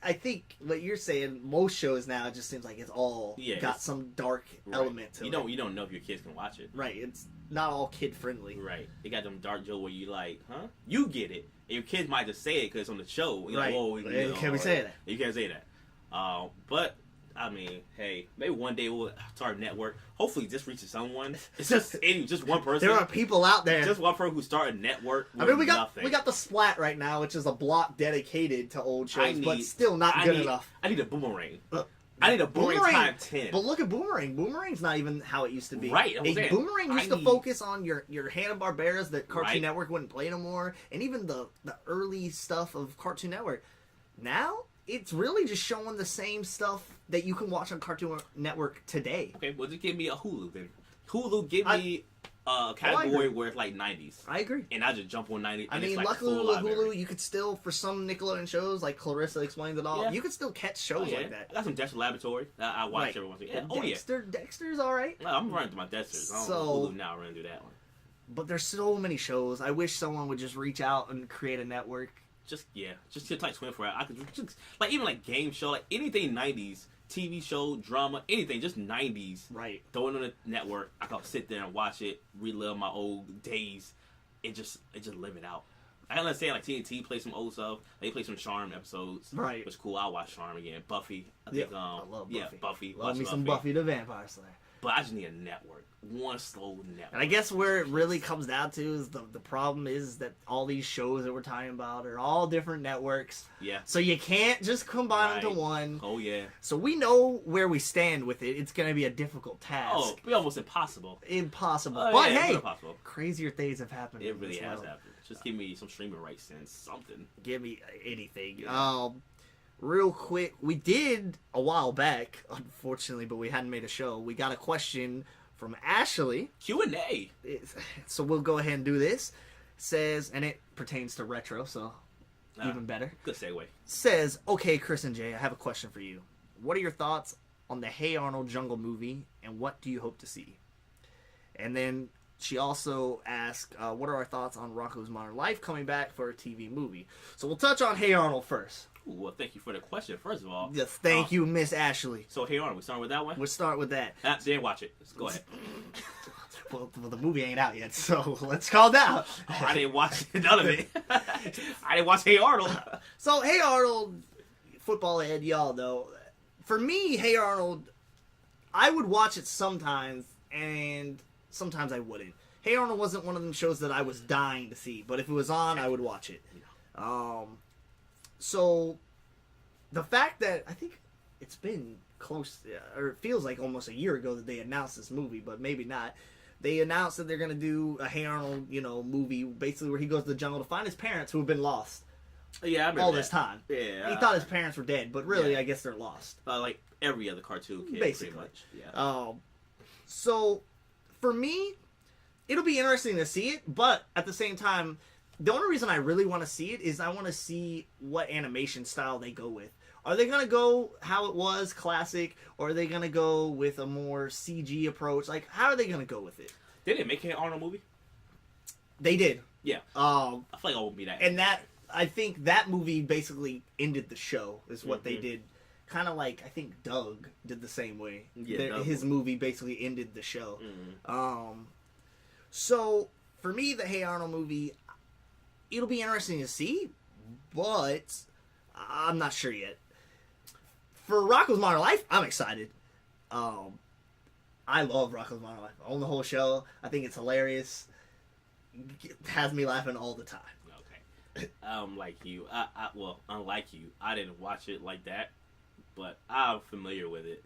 I think what you're saying, most shows now, it just seems like it's all got some dark element to it. You don't know if your kids can watch it. Right. It's not all kid friendly. Right. They got them dark jokes where you like, huh? You get it. And your kids might just say it because it's on the show. You're right. Like, whoa, can we say that? You can't say that. But I mean, hey, maybe one day we'll start a network. Hopefully, this reaches someone. It's just one person. There are people out there. Just one person who started a network. We got the Splat right now, which is a block dedicated to old shows, but still not good enough. I need a Boomerang. I need a Boomerang time 10. But look at Boomerang. Boomerang's not even how it used to be. Right. Boomerang used to focus on your Hanna-Barberas that Cartoon Network wouldn't play no more, and even the early stuff of Cartoon Network. Now, it's really just showing the same stuff that you can watch on Cartoon Network today. Okay, well, just give me a Hulu then. Hulu, give me a category where it's like 90s. I agree. And I just jump on 90s. I mean, luckily with Hulu, you could still, for some Nickelodeon shows, like Clarissa Explains It All, you could still catch shows like that. I got some Dexter Laboratory. I watch every once in a while. Dexter's alright. I'm running through my Dexters. Hulu now, running through that one. But there's so many shows. I wish someone would just reach out and create a network. Just like 24 hours. I could just like even like game show, like anything 90s, TV show, drama, anything, just 90s. Right. Throw it on the network. I can sit there and watch it, relive my old days, and just live it out. I understand like TNT play some old stuff. They play some Charm episodes. Right. It was cool. I'll watch Charm again. Buffy. I love Buffy. Yeah, Buffy. Love me some Buffy the Vampire Slayer. But I just need a network. One slow network. And I guess where it really comes down to is the problem is that all these shows that we're talking about are all different networks. Yeah. So you can't just combine them to one. Oh, yeah. So we know where we stand with it. It's going to be a difficult task. Oh, it'd be almost impossible. Impossible. But yeah, hey, impossible. Crazier things have happened. It really has happened. Just give me some streaming rights and something. Give me anything. Yeah. Real quick, we did a while back, unfortunately, but we hadn't made a show. We got a question from Ashley. Q&A. So we'll go ahead and do this. Says, and it pertains to retro, so even better. Good segue. Says, okay, Chris and Jay, I have a question for you. What are your thoughts on the Hey Arnold Jungle movie, and what do you hope to see? And then she also asked, what are our thoughts on Rocco's Modern Life coming back for a TV movie? So we'll touch on Hey Arnold first. Ooh, well, thank you for the question, first of all. Yes, thank you, Miss Ashley. So, Hey Arnold, we starting with that one? We'll start with that. Then watch it. Let's go ahead. Well, the movie ain't out yet, so let's call it out. Oh, I didn't watch none of it. I didn't watch Hey Arnold. So, Hey Arnold, football head, y'all know. For me, Hey Arnold, I would watch it sometimes, and sometimes I wouldn't. Hey Arnold wasn't one of them shows that I was dying to see, but if it was on, I would watch it. So, the fact that, I think it's been close, or it feels like almost a year ago that they announced this movie, but maybe not. They announced that they're going to do a Hey Arnold, movie, basically where he goes to the jungle to find his parents who have been lost. Yeah, I remember all this time. Yeah. He thought his parents were dead, but really, I guess they're lost. Like every other cartoon kid, basically. Pretty much. Yeah. So, for me, it'll be interesting to see it, but at the same time, the only reason I really want to see it is I want to see what animation style they go with. Are they going to go how it was, classic, or are they going to go with a more CG approach? Like, how are they going to go with it? They didn't make an Arnold movie? They did. Yeah. I feel like it won't be that. And that, I think that movie basically ended the show, is what they did. kind of like I think Doug did the same way. Yeah, His movie basically ended the show. Mm-hmm. So for me, the Hey Arnold movie, it'll be interesting to see, but I'm not sure yet. For Rocko's Modern Life, I'm excited. I love Rocko's Modern Life. I own the whole show. I think it's hilarious. It has me laughing all the time. Okay. Like you, unlike you, I didn't watch it like that, but I'm familiar with it.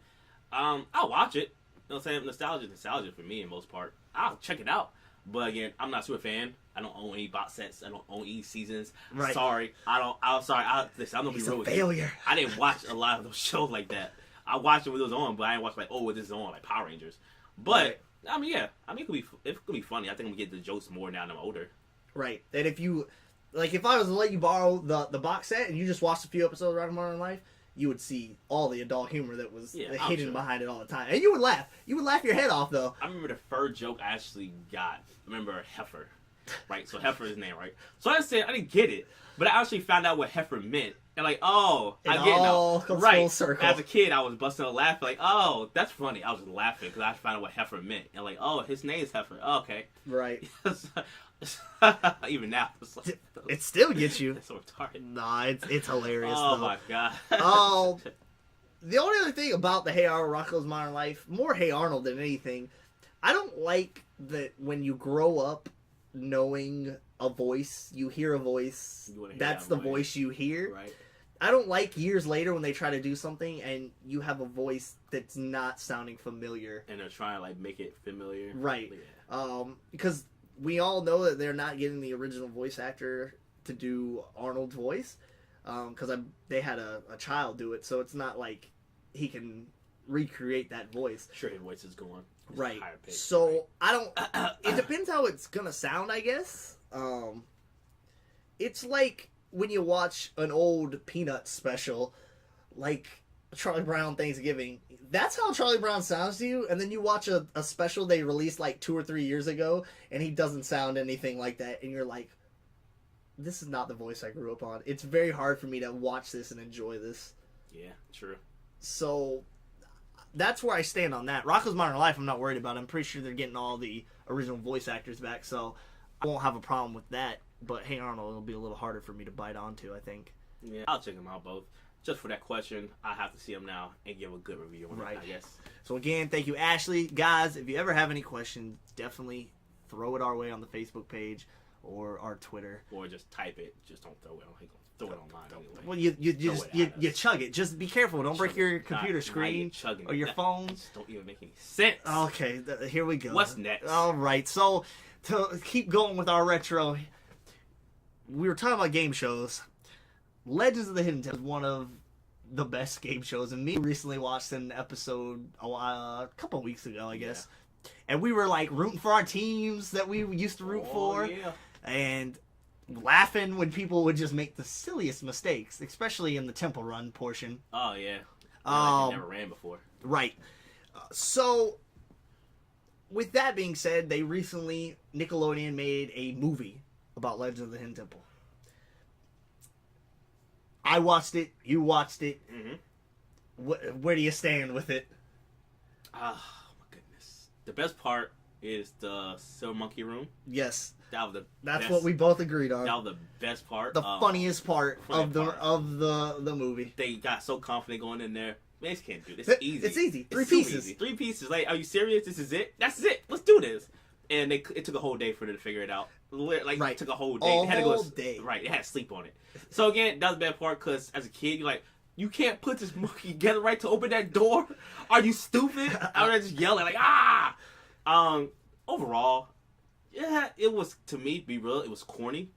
I'll watch it. You know what I'm saying? Nostalgia for me in most part. I'll check it out. But again, I'm not a super fan. I don't own any box sets. I don't own any seasons. Right. Sorry. Listen, I'm gonna be real with you. Failure. I didn't watch a lot of those shows like that. I watched it when it was on, but I didn't watch like, this is on, like Power Rangers. But Right. I mean, yeah, it could be funny. I think I'm gonna get the jokes more now that I'm older. Right. And if I was to let you borrow the box set and you just watched a few episodes of Rocko's Modern Life, you would see all the adult humor that was hidden behind it all the time. And you would laugh. You would laugh your head off, though. I remember the first joke I actually got. I remember Heifer. Right? So Heifer is his name, right? So I didn't get it. But I actually found out what Heifer meant. And like, I get it now. Comes Right. full circle. As a kid, I was busting a laugh. Like, that's funny. I was just laughing because I found out what Heifer meant. And like, his name is Heifer. Oh, okay. Right. Even now, it's like, It still gets you. it's so retarded. Nah, it's hilarious, Oh though. my god. The only other thing about the Hey Arnold Rocko's Modern Life, more Hey Arnold than anything, I don't like that when you grow up knowing a voice, you hear a voice, that's the voice you hear. Right. I don't like years later when they try to do something and you have a voice that's not sounding familiar. And they're trying to like make it familiar. Right. Yeah. Because we all know that they're not getting the original voice actor to do Arnold's voice. Because they had a child do it, so it's not like he can recreate that voice. Sure, his voice is going. Right. Higher pitch, So I don't. It depends how it's gonna sound, I guess. It's like when you watch an old Peanuts special, like Charlie Brown Thanksgiving. That's how Charlie Brown sounds to you, and then you watch a special they released like 2 or 3 years ago, and he doesn't sound anything like that, and you're like, this is not the voice I grew up on. It's very hard for me to watch this and enjoy this. Yeah, true. So that's where I stand on that. Rocko's Modern Life, I'm not worried about. I'm pretty sure they're getting all the original voice actors back, so I won't have a problem with that. But Hey Arnold, it'll be a little harder for me to bite onto, I think. Yeah, I'll check them out both. Just for that question, I have to see them now and give a good review on it, I guess. So again, thank you, Ashley. Guys, if you ever have any questions, definitely throw it our way on the Facebook page or our Twitter. Or just type it. Just don't throw it on. Throw it online anyway. Well, you chug it. Just be careful. Don't break your computer screen or your phone. Don't even make any sense. Okay, here we go. What's next? All right, so to keep going with our retro, we were talking about game shows. Legends of the Hidden Temple is one of the best game shows, and me recently watched an episode a couple weeks ago, I guess. Yeah. And we were like rooting for our teams that we used to root for, and laughing when people would just make the silliest mistakes, especially in the Temple Run portion. Oh yeah, like they never ran before. Right. So, with that being said, Nickelodeon made a movie about Legends of the Hidden Temple. I watched it. You watched it. Mm-hmm. Where do you stand with it? Oh my goodness! The best part is the Silver Monkey Room. Yes, That's best, what we both agreed on. That was the best part. The funniest part of the movie. They got so confident going in there. Man, this can't do this. It's easy. It's easy. Three so pieces. Easy. 3 pieces. Like, are you serious? This is it? That's it. Let's do this. And it took a whole day for them to figure it out. Like, right. It took a whole day. They had to go day. Right. They had to sleep on it. So again, that was the bad part because as a kid, you're like, you can't put this monkey together right to open that door. Are you stupid? I was just yelling like, ah. Overall, yeah, it was, to me, be real, it was corny.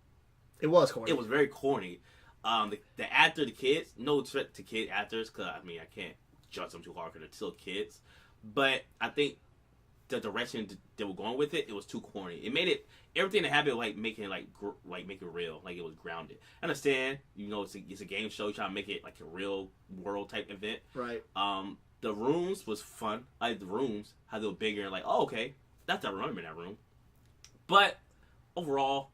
It was corny. It was very corny. The actor, the kids, no threat to kid actors, because, I mean, I can't judge them too hard because they're still kids. But I think the direction they were going with it was too corny. It made it, everything that happened, make it real, like it was grounded. I understand, it's a game show, you're trying to make it like a real world type event. Right. The rooms was fun. I like the rooms, how they were bigger, and like, oh, okay, that's I remember that room. But overall,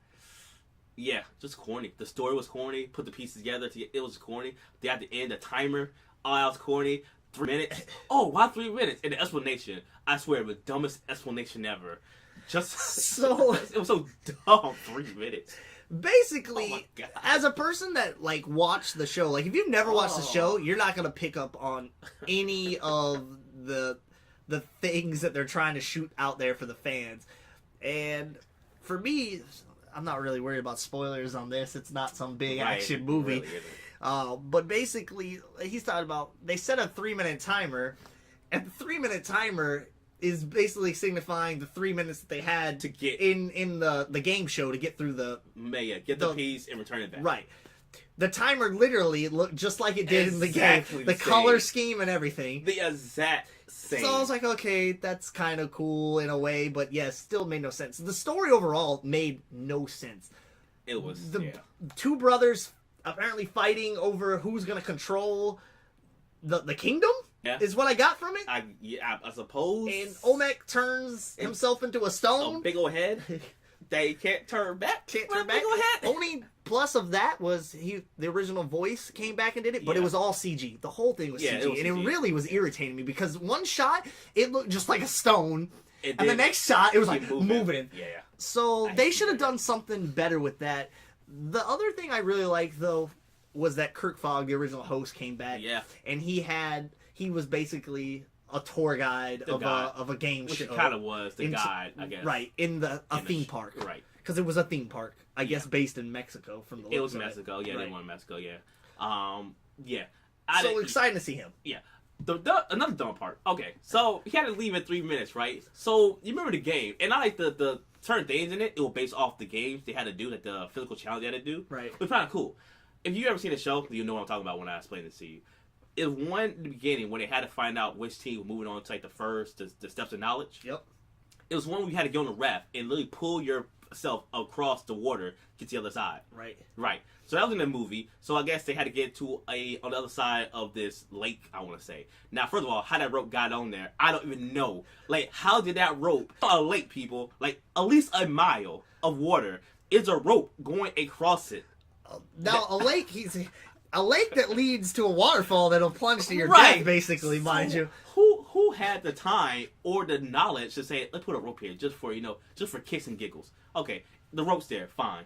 yeah, just corny. The story was corny. Put the pieces together. It was corny. They had to end the timer. Oh, that was corny. 3 minutes. Oh, why 3 minutes? And the explanation, I swear, the dumbest explanation ever. Just So it was so dumb. 3 minutes. basically, Oh my God. as a person that like watched the show, like if you've never watched the show, you're not gonna pick up on any of the things that they're trying to shoot out there for the fans. And for me, I'm not really worried about spoilers on this. It's not some big action movie. Really isn't. But basically, he's talking about they set a 3-minute timer, and the 3-minute timer is basically signifying the 3 minutes that they had To get in the game show to get through the get the piece and return it back. right. The timer literally looked just like it did in the game. Exactly The the color same. scheme and everything. The exact same. So I was like, okay, that's kind of cool in a way, but yes, still made no sense. The story overall made no sense. It was The two brothers apparently fighting over who's going to control the kingdom Yeah. is what I got from it. I suppose. And Olmec turns himself into a a stone. big old head. They can't turn back. Can't Well, turn back. Big old head. Only plus of that was the original voice came back and did it, but it Yeah. was all CG. The whole thing was Yeah, CG, it was and it CG. really was irritating me because one shot it looked just like a stone, It and the did next shot it was keep like moving. Yeah. So I they hate should have that. done something better with that. The other thing I really liked though was that Kirk Fogg, the original host, came back. Yeah. And he was basically a tour guide The guide. of a game Which show. it kind of was the In- guide, I guess. Right, in a In the theme park. Right. Because it was a theme park, I guess, based in Mexico from the It was looks of Mexico. Yeah, Right. they won Mexico. Yeah. Yeah. So exciting to see him. Yeah. Another dumb part. Okay, so he had to leave in 3 minutes, right? So you remember the game, and I like the certain things in it. It was based off the games they had to do, like the physical challenge they had to do. Right. It was kind of cool. If you ever seen the show, you know what I'm talking about when I explain this to you. It was one in the beginning when they had to find out which team was moving on to like the steps of knowledge. Yep. It was one where you had to get on a raft and literally pull yourself across the water to get to the other side. Right. Right. So that was in the movie. So I guess they had to get to on the other side of this lake, I want to say. Now, first of all, how that rope got on there, I don't even know. Like, how did that rope, a lake, people, like at least a mile of water, is a rope going across it. Now a lake that leads to a waterfall that'll plunge to your Right. death, basically, mind So, you. Who had the time or the knowledge to say, let's put a rope here just for kicks and giggles? Okay, the rope's there, fine.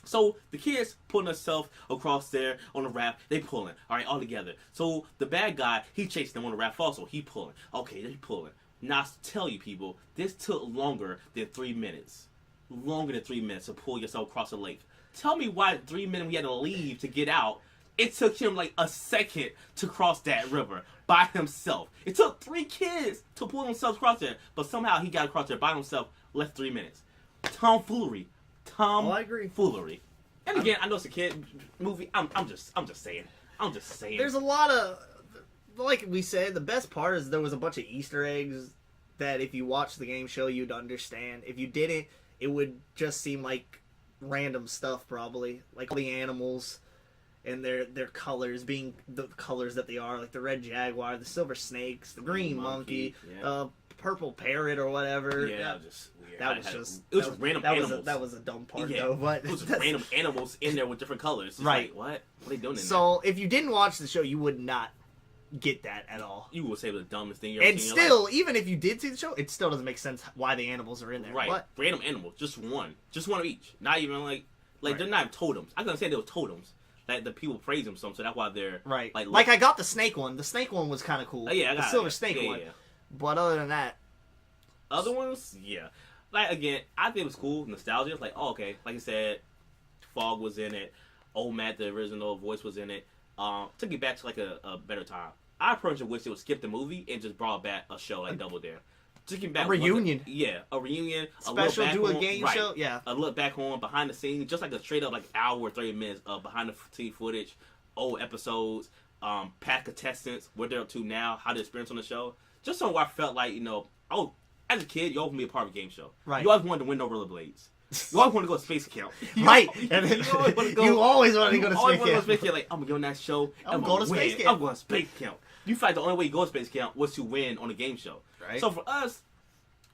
So the kids putting themselves across there on the raft, they pulling, all right, all together. So the bad guy, he chasing them on the raft also, he pulling. Okay, they pulling. Now I tell you people, this took longer than 3 minutes. Longer than 3 minutes to pull yourself across the lake. Tell me why 3 minutes we had to leave to get out. It took him like a second to cross that river by himself. It took 3 kids to pull themselves across there, but somehow he got across there by himself, less 3 minutes. Tomfoolery. I agree. Foolery. And again, I know it's a kid movie. I'm just saying. There's a lot of, like we said, the best part is there was a bunch of Easter eggs that if you watched the game show, you'd understand. If you didn't, it would just seem like random stuff, probably. Like the animals and their colors being the colors that they are, like the red jaguar, the silver snakes, the green monkey, yeah. Purple parrot or whatever. Yeah, that was just weird. That was just it was random animals. That was a dumb part, Yeah, though. But it was just random animals in there with different colors. It's Right. Like, what? What are they doing in so if you didn't watch the show, you would not get that at all. there? You would say it was the dumbest thing you ever And seen in your still, even if you did see the show, it still doesn't make sense why the animals are in there. life. Right. But Random animals. Just one of each. Not even like Right. they're not totems. I couldn't say they were totems. Like the people praise them some, so that's why they're right, Like, like I got the snake one. The snake one was kind of cool. Oh, yeah, I the got silver it. snake Yeah, one. yeah. But other than that, Other ones, yeah. Like again, I think it was cool, nostalgia. It's like, oh, okay, like I said, Fogg was in it. Old Matt, the original voice, was in it. Took it back to like a better time. I personally wish they would skip the movie and just brought back a show like Double Dare. Took it back A reunion. A reunion. special a do look a back game on, show. right, Yeah, a look back on behind the scenes, just like a straight up like hour or 30 minutes of behind the scene footage, old episodes, past contestants, what they're up to now, how the experience on the show. Just something where I felt like, as a kid, you always want to be a part of a game show. Right. You always wanted to win no rollerblades. You always wanted to go to Space Camp. right. You always wanna go- You always want to go to always space wanna go to camp. Space Camp. Like, I'm going to go on that show. I'm gonna going to Space win. Camp. I'm going to Space Camp. You feel like the only way you go to Space Camp was to win on a game show. Right. So for us,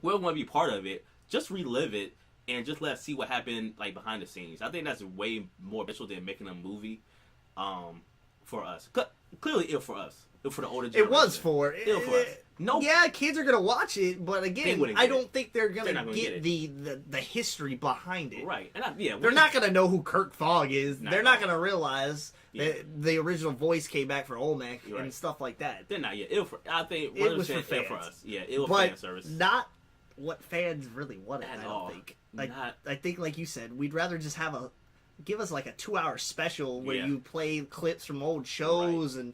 we want to be part of it. Just relive it and just let us see what happened like behind the scenes. I think that's way more special than making a movie for us. Clearly, it for us. for the older generation. It was for us. No. Yeah, kids are gonna watch it, but again, I don't think they're not gonna gonna get get the history behind it. Right. And they're not gonna know who Kirk Fogg is. Not They're at not all. gonna realize that the original voice came back for Olmec You're and right. stuff like that. They're not yet. I think It was for 100% fans. for us. Yeah, it was But fan service. not what fans really wanted. At I all. don't think. Like Not- I think, like you said, we'd rather just give us like a 2-hour special where Yeah. you play clips from old shows and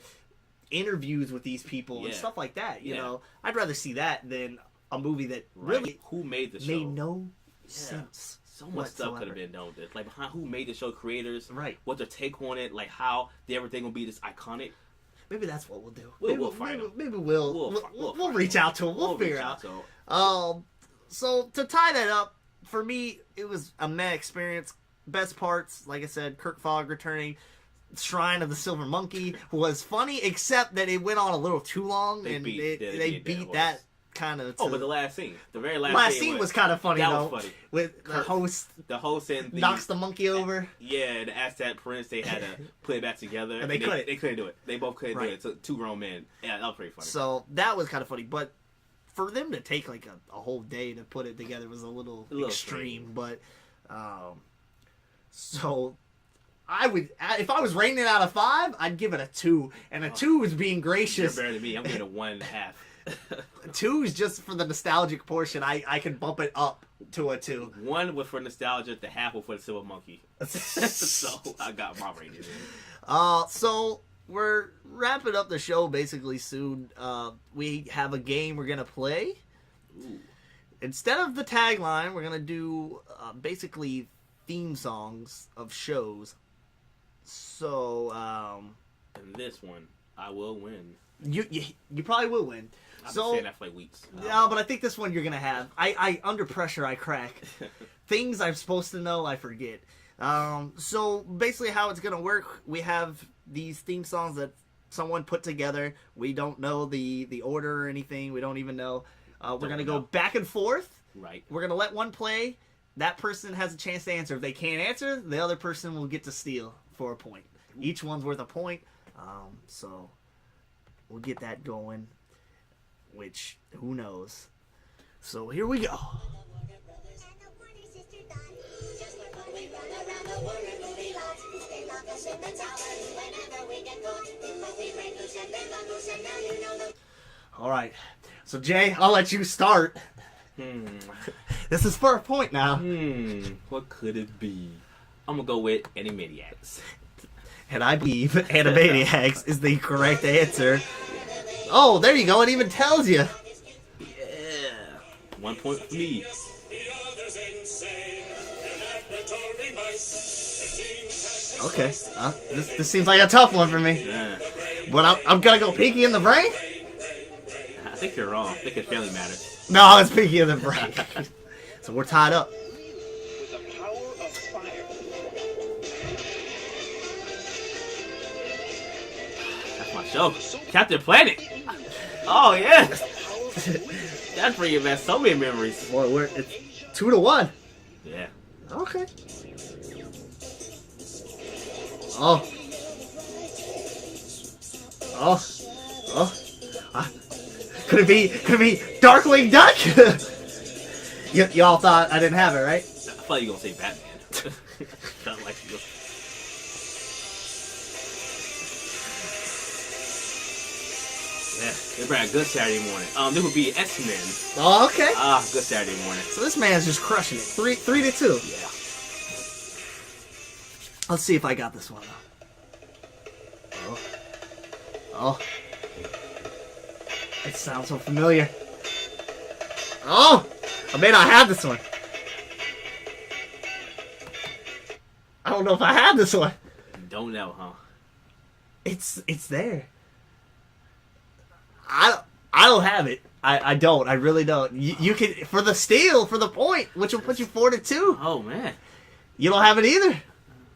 interviews with these people and Yeah. stuff like that. You Yeah. know, I'd rather see that than a movie that Right. really Who made the show? made no sense. So much stuff could whatsoever. have been done with this. Like behind who made the show, creators, Right. what their take on it, like how everything will be this iconic. Maybe that's what we'll do. We'll find them. maybe we'll We'll reach find out to them. We'll figure reach out. to 'em. So to tie that up, for me, it was a meh experience. Best parts, like I said, Kirk Fogg returning. Shrine of the Silver Monkey was funny, except that it went on a little too long, They and beat they beat that kind of. Oh, but the last scene, the very last, last scene was kind of funny that though. was funny. With the Kirk- host The host and the knocks the monkey over. Yeah, the Aztec prince, they had to put it back together. And they couldn't. They couldn't do it. They both couldn't Right. do it. So two grown men. Yeah, that was pretty funny. So that was kind of funny, but for them to take like a whole day to put it together was a little extreme. But so I would, if I was rating it out of 5, I'd give it a 2, and a 2 is being You're gracious. better than me. I'm giving it a 1.5. 2 is just for the nostalgic portion. I can bump it up to a 2. 1 was for nostalgia. The half was for the silver monkey. So I got my rating in. So we're wrapping up the show basically soon. We have a game we're gonna play. Ooh. Instead of the tagline, we're gonna do basically theme songs of shows. So And this one, I will win. you probably will win. I've been So saying that for like weeks. no, but I think this one you're gonna have. I under pressure I crack. Things I'm supposed to know I forget. So basically how it's gonna work, we have these theme songs that someone put together. We don't know the order or anything. We don't even know. We're gonna go back and forth. Right. We're gonna let one play. That person has a chance to answer. If they can't answer, the other person will get to steal for a point. Each one's worth a point. So we'll get that going. Which, who knows? So here we go. All right. So Jay, I'll let you start. This is for a point now. What could it be? I'm gonna go with Animaniacs. And I believe Animaniacs is the correct answer. Oh, there you go. It even tells you. Yeah. 1 point for me. Okay. This seems like a tough one for me. Yeah. But I'm gonna go Pinky in the Brain? I think you're wrong. I think it Family Matters. No, it's Pinky in the Brain. So we're tied up. With the power of fire. That's my show. Captain Planet. Oh yeah. That's bringing back so many memories. Boy, it's 2-1. Yeah. Okay. Oh. Could it be Darkwing Duck? Y'all thought I didn't have it, right? I thought you were gonna say Batman. Not like you. Yeah, they bring a good Saturday morning. This would be X-Men. Oh, okay. Good Saturday morning. So this man's just crushing it. 3-2. Yeah. Let's see if I got this one. Oh. It sounds so familiar. Oh! I may not have this one. I don't know if I have this one. Don't know, huh? It's there. I don't have it. I don't. I really don't. You can for the steal, for the point, which will put you 4-2. Oh man. You don't have it either.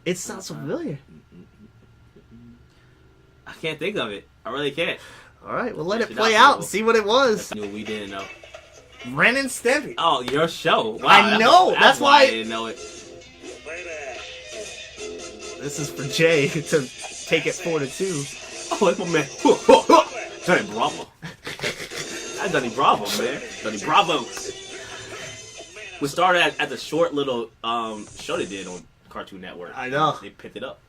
It sounds so familiar. I can't think of it. I really can't. All right, well let it Should play not out know. and see what it was. That's new we didn't know. Ren and Stimpy. Oh, your show. Wow, I know, that's why- I didn't know it. This is for Jay to take it 4-2. Oh, it's my man. Johnny Bravo. That's Johnny Bravo, man. Johnny Bravo. We started at the short little show they did on Cartoon Network. I know. They picked it up.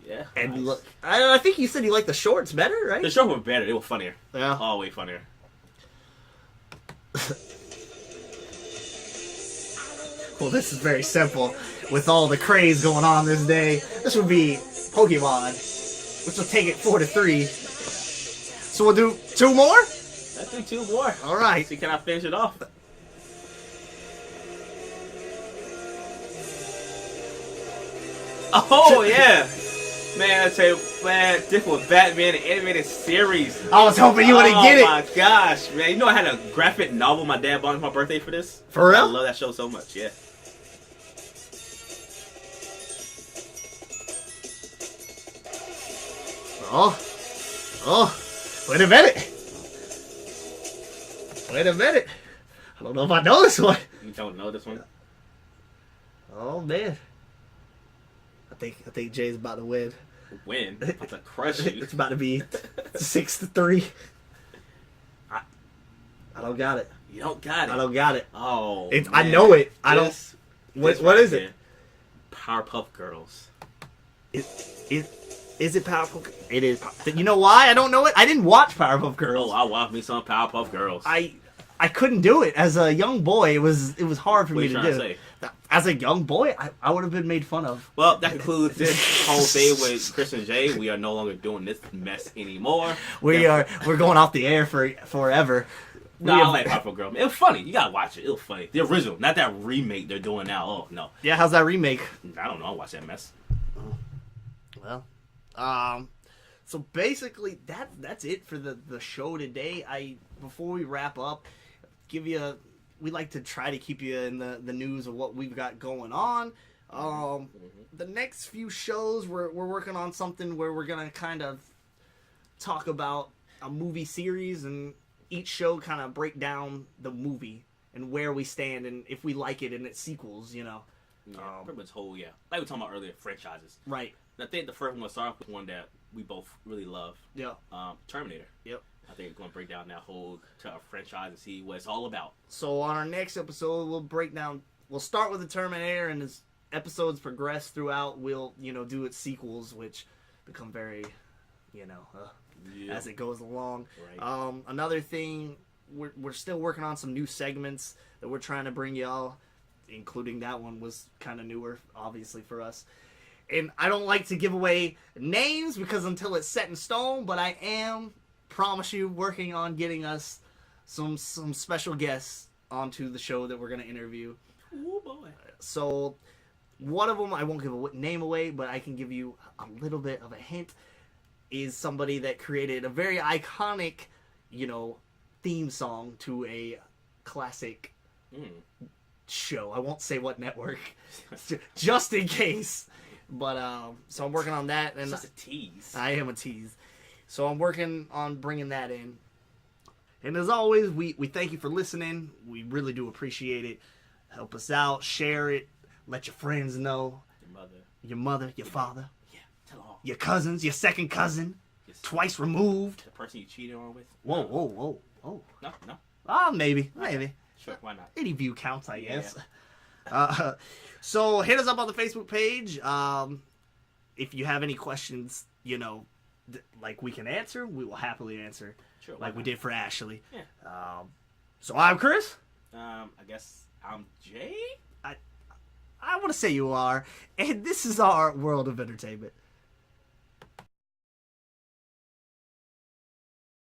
Yeah. And nice. look, I think you said you liked the shorts better, right? The shorts were better. They were funnier. Yeah. Oh, way funnier. Well, this is very simple. With all the craze going on this day, this would be Pokemon, which will take it 4-3. So we'll do 2 more? Let's do 2 more. All right. See, can I finish it off? Oh, yeah. Man, I tell you, man, this was Batman, the animated series. I was hoping you wouldn't get it. Oh, my gosh, man. You know I had a graphic novel my dad bought me for my birthday for this? For real? I love that show so much, yeah. Oh, wait a minute. Wait a minute. I don't know if I know this one. You don't know this one? Oh, man. I think Jay's about to win. Win? I'm about to crush you. It's about to be 6-3. I don't got it. You don't got it. I don't got it. Oh, I know it. I don't. This What right is here. it? Powerpuff Girls. Is it Powerpuff? It is. You know why I don't know it? I didn't watch Powerpuff Girls. Oh, I watched me some Powerpuff Girls. I couldn't do it as a young boy. It was hard for What me are you to trying do. to say? As a young boy, I would have been made fun of. Well, that concludes this whole thing with Chris and Jay. We are no longer doing this mess anymore. We're going off the air for forever. No, I like Powerpuff Girls. It was funny. You gotta watch it. It was funny. The original, not that remake they're doing now. Oh no. Yeah, how's that remake? I don't know. I watch that mess. Well, so basically that's it for the show today. Before we wrap up, we like to try to keep you in the news of what we've got going on. The next few shows we're working on something where we're gonna kind of talk about a movie series, and each show kind of break down the movie and where we stand and if we like it and its sequels, you know. Yeah, pretty much whole, yeah. Like we were talking about earlier, franchises. Right. And I think the first one will start off with one that we both really love. Yeah. Terminator. Yep. I think it's going to break down that whole franchise and see what it's all about. So on our next episode, we'll start with the Terminator, and as episodes progress throughout, we'll, do its sequels, which become very, as it goes along. Right. Another thing, we're still working on some new segments that we're trying to bring y'all, including that one was kind of newer, obviously, for us. And I don't like to give away names because until it's set in stone, but I am, promise you, working on getting us some special guests onto the show that we're going to interview. Oh boy. So one of them, I won't give a name away, but I can give you a little bit of a hint, is somebody that created a very iconic, theme song to a classic show. I won't say what network, just in case. But so I'm working on that, and It's just a tease. I am a tease. So I'm working on bringing that in. And as always, we thank you for listening. We really do appreciate it. Help us out, share it, let your friends know. Your mother, your father. Yeah, tell all. Your cousins, your second cousin, twice removed. The person you cheated on with. Whoa. No. Maybe. Sure, why not? Any view counts, I guess. Yeah. So hit us up on the Facebook page. If you have any questions, like we can answer, we will happily answer. Sure, like we did for Ashley. Yeah. So I'm Chris. I guess I'm Jay. I want to say you are, and this is our world of entertainment.